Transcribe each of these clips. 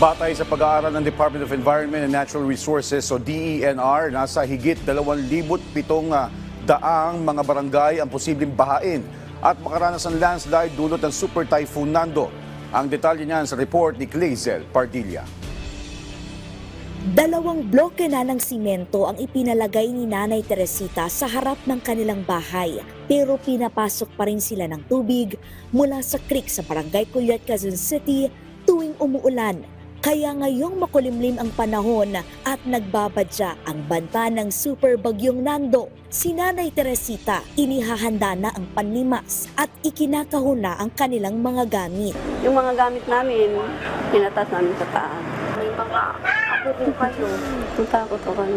Batay sa pag-aaral ng Department of Environment and Natural Resources o DENR, nasa higit 2,700 daang mga barangay ang posibleng bahain at makaranas ng landslide dulot ng Super Typhoon Nando. Ang detalye niyan sa report ni Clazel Pardilla. 2 bloke na ng simento ang ipinalagay ni Nanay Teresita sa harap ng kanilang bahay, pero pinapasok pa rin sila ng tubig mula sa creek sa Barangay Cuyat, Quezon City tuwing umuulan. Kaya ngayong makulimlim ang panahon at nagbabadya ang banta ng Super Bagyong Nando, si Nanay Teresita inihahanda na ang panlimas at ikinakahuna ang kanilang mga gamit. Yung mga gamit namin, pinatas namin sa taas. May mga ako po kayo. Takot po kami.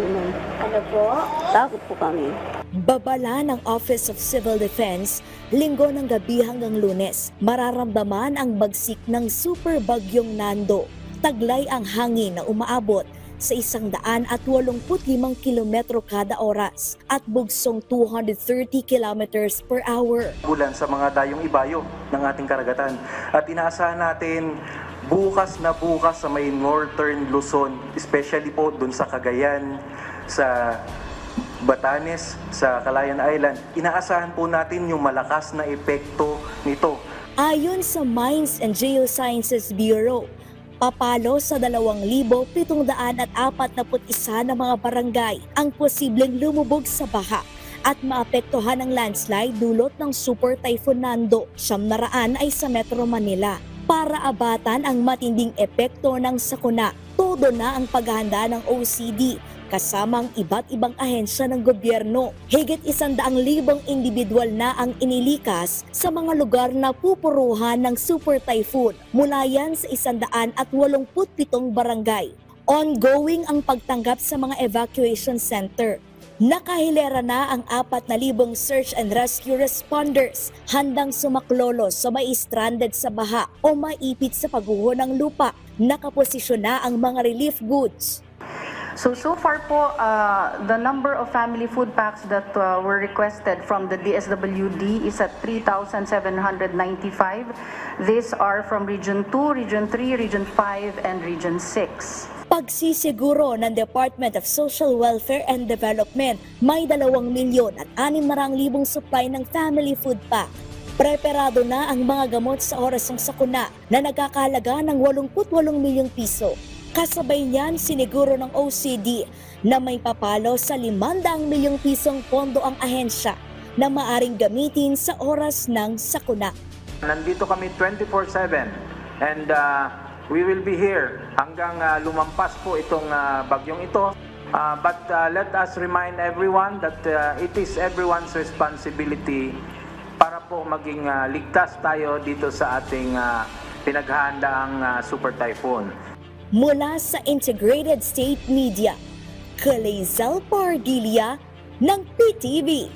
Ano po? Takot po kami. Babala ng Office of Civil Defense, Linggo ng gabi hanggang Lunes, mararamdaman ang bagsik ng Super Bagyong Nando. Taglay ang hangin na umaabot sa 185 kilometro kada oras at bugsong 230 kilometers per hour. Bulan sa mga dayong ibayo ng ating karagatan at inaasahan natin bukas sa may northern Luzon, especially po dun sa Cagayan, sa Batanes, sa Calayan Island. Inaasahan po natin yung malakas na epekto nito. Ayon sa Mines and Geosciences Bureau, papalo sa 2,741 na mga barangay ang posibleng lumubog sa baha at maapektuhan ng landslide dulot ng Super Typhoon Nando. 900 ay sa Metro Manila. Para abatan ang matinding epekto ng sakuna, todo na ang paghahanda ng OCD kasamang iba't ibang ahensya ng gobyerno. Higit 100,000 individual na ang inilikas sa mga lugar na pupuruhan ng Super Typhoon. Mula yan sa 187 barangay. Ongoing ang pagtanggap sa mga evacuation center. Nakahilera na ang 4,000 search and rescue responders handang sumaklolo sa may stranded sa baha o maipit sa pagguho ng lupa. Nakaposisyon na ang mga relief goods. So far po, the number of family food packs that were requested from the DSWD is at 3,795. These are from Region 2, Region 3, Region 5, and Region 6. Pagsisiguro ng Department of Social Welfare and Development, may 2,600,000 supply ng family food pack. Preparado na ang mga gamot sa oras ng sakuna na nagkakahalaga ng 88 milyong piso. Kasabay niyan, siniguro ng OCD na may papalo sa 500 milyong pisong pondo ang ahensya na maaring gamitin sa oras ng sakuna. Nandito kami 24/7 and we will be here hanggang lumampas po itong bagyong ito. But let us remind everyone that it is everyone's responsibility para po maging ligtas tayo dito sa ating pinaghahandaang Super Typhoon. Mula sa Integrated State Media, Clazel Pardilla ng PTV.